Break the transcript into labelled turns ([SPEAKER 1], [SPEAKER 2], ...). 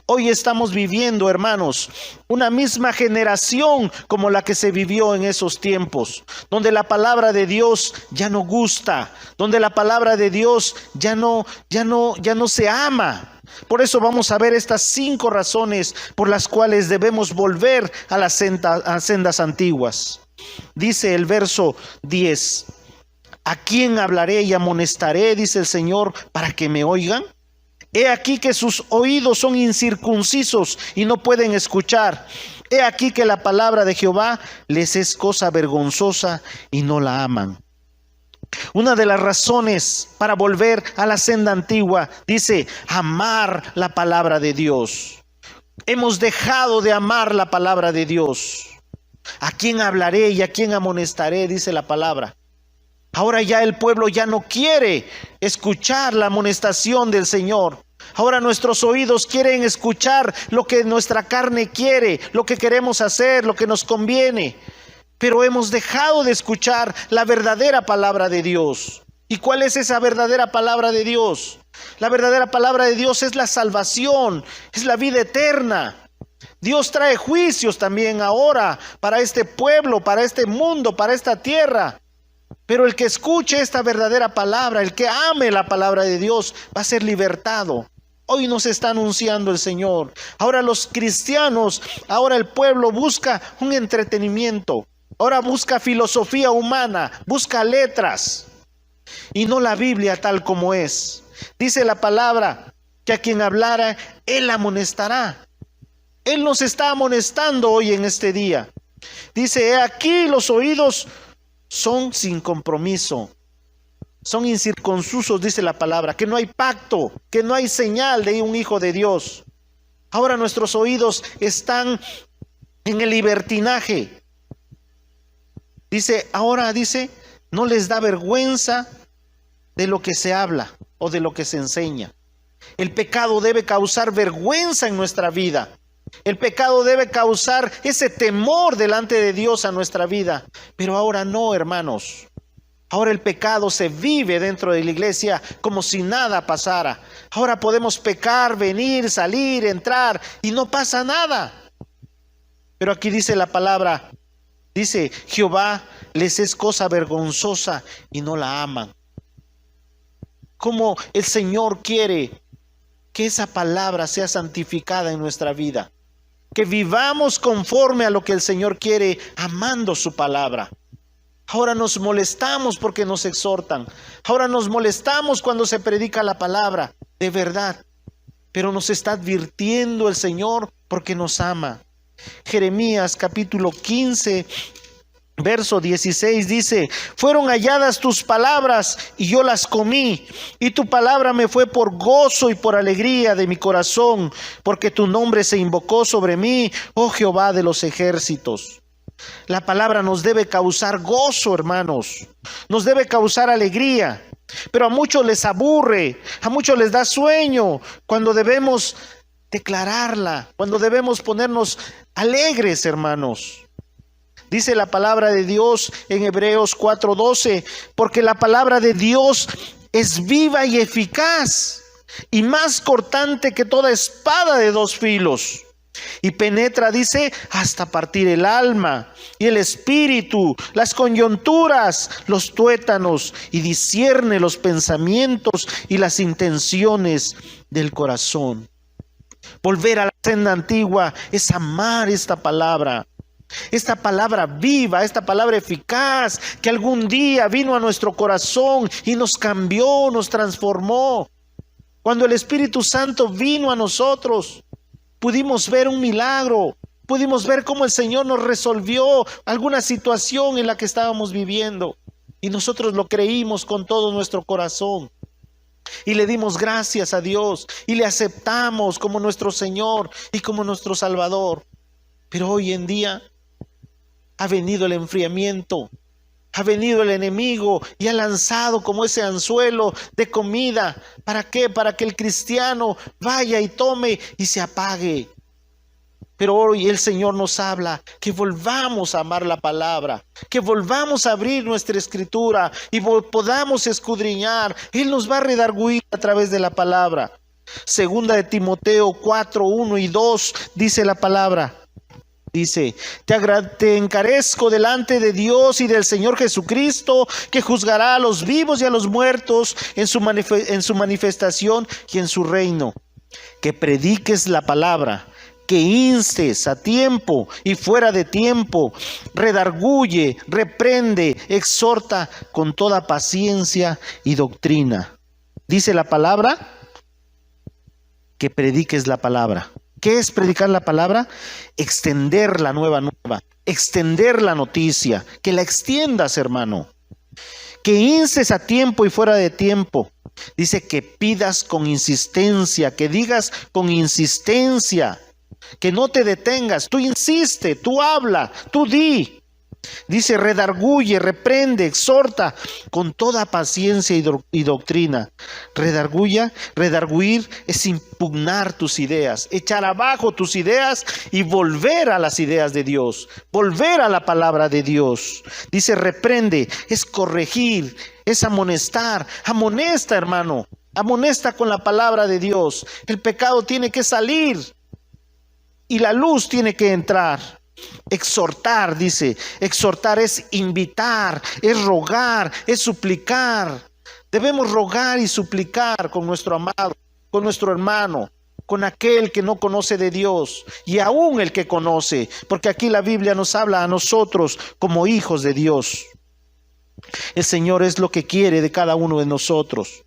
[SPEAKER 1] Hoy estamos viviendo, hermanos, una misma generación como la que se vivió en esos tiempos, donde la palabra de Dios ya no gusta, donde la palabra de Dios ya no se ama. Por eso vamos a ver estas 5 razones por las cuales debemos volver a las sendas antiguas. Dice el verso 10: ¿a quién hablaré y amonestaré, dice el Señor, para que me oigan? He aquí que sus oídos son incircuncisos y no pueden escuchar. He aquí que la palabra de Jehová les es cosa vergonzosa y no la aman. Una de las razones para volver a la senda antigua, dice, amar la palabra de Dios. Hemos dejado de amar la palabra de Dios. ¿A quién hablaré y a quién amonestaré?, dice la palabra. Ahora ya el pueblo ya no quiere escuchar la amonestación del Señor. Ahora nuestros oídos quieren escuchar lo que nuestra carne quiere, lo que queremos hacer, lo que nos conviene. Pero hemos dejado de escuchar la verdadera palabra de Dios. ¿Y cuál es esa verdadera palabra de Dios? La verdadera palabra de Dios es la salvación, es la vida eterna. Dios trae juicios también ahora para este pueblo, para este mundo, para esta tierra. Pero el que escuche esta verdadera palabra, el que ame la palabra de Dios, va a ser libertado. Hoy nos está anunciando el Señor. Ahora los cristianos, ahora el pueblo busca un entretenimiento. Ahora busca filosofía humana, busca letras y no la Biblia tal como es. Dice la palabra que a quien hablara, Él amonestará. Él nos está amonestando hoy en este día. Dice, he aquí los oídos son sin compromiso, son incircuncisos, dice la palabra, que no hay pacto, que no hay señal de un hijo de Dios. Ahora nuestros oídos están en el libertinaje. Dice, ahora dice, no les da vergüenza de lo que se habla o de lo que se enseña. El pecado debe causar vergüenza en nuestra vida. El pecado debe causar ese temor delante de Dios a nuestra vida. Pero ahora no, hermanos. Ahora el pecado se vive dentro de la iglesia como si nada pasara. Ahora podemos pecar, venir, salir, entrar y no pasa nada. Pero aquí dice la palabra, dice, Jehová les es cosa vergonzosa y no la aman. Como el Señor quiere que esa palabra sea santificada en nuestra vida. Que vivamos conforme a lo que el Señor quiere, amando su palabra. Ahora nos molestamos porque nos exhortan. Ahora nos molestamos cuando se predica la palabra, de verdad. Pero nos está advirtiendo el Señor porque nos ama. Jeremías capítulo 15, verso 16 dice, fueron halladas tus palabras y yo las comí, y tu palabra me fue por gozo y por alegría de mi corazón, porque tu nombre se invocó sobre mí, oh Jehová de los ejércitos. La palabra nos debe causar gozo, hermanos, nos debe causar alegría, pero a muchos les aburre, a muchos les da sueño cuando debemos declararla, cuando debemos ponernos alegres, hermanos. Dice la palabra de Dios en Hebreos 4:12, porque la palabra de Dios es viva y eficaz y más cortante que toda espada de 2 filos. Y penetra, dice, hasta partir el alma y el espíritu, las coyunturas, los tuétanos, y discierne los pensamientos y las intenciones del corazón. Volver a la senda antigua es amar esta palabra viva, esta palabra eficaz, que algún día vino a nuestro corazón y nos cambió, nos transformó. Cuando el Espíritu Santo vino a nosotros, pudimos ver un milagro, pudimos ver cómo el Señor nos resolvió alguna situación en la que estábamos viviendo. Y nosotros lo creímos con todo nuestro corazón. Y le dimos gracias a Dios y le aceptamos como nuestro Señor y como nuestro Salvador. Pero hoy en día ha venido el enfriamiento, ha venido el enemigo y ha lanzado como ese anzuelo de comida. ¿Para qué? Para que el cristiano vaya y tome y se apague. Pero hoy el Señor nos habla que volvamos a amar la palabra, que volvamos a abrir nuestra escritura y podamos escudriñar. Él nos va a redarguir a través de la palabra. Segunda de Timoteo 4, 1 y 2 dice la palabra. Dice, te encarezco delante de Dios y del Señor Jesucristo, que juzgará a los vivos y a los muertos en su manifestación y en su reino. Que prediques la palabra, que instes a tiempo y fuera de tiempo, redarguye, reprende, exhorta con toda paciencia y doctrina. Dice la palabra, que prediques la palabra. ¿Qué es predicar la palabra? Extender la nueva, extender la noticia, que la extiendas, hermano. Que instes a tiempo y fuera de tiempo. Dice que pidas con insistencia, que digas con insistencia, que no te detengas. Tú insiste, tú habla, tú di. Dice, redarguye, reprende, exhorta con toda paciencia y doctrina. Redarguir es impugnar tus ideas, echar abajo tus ideas y volver a las ideas de Dios, volver a la palabra de Dios. Dice, reprende, es corregir, es amonestar. Amonesta, hermano, amonesta con la palabra de Dios. El pecado tiene que salir y la luz tiene que entrar. Exhortar, dice, exhortar es invitar, es rogar, es suplicar. Debemos rogar y suplicar con nuestro amado, con nuestro hermano, con aquel que no conoce de Dios y aún el que conoce, porque aquí la Biblia nos habla a nosotros como hijos de Dios. El Señor es lo que quiere de cada uno de nosotros.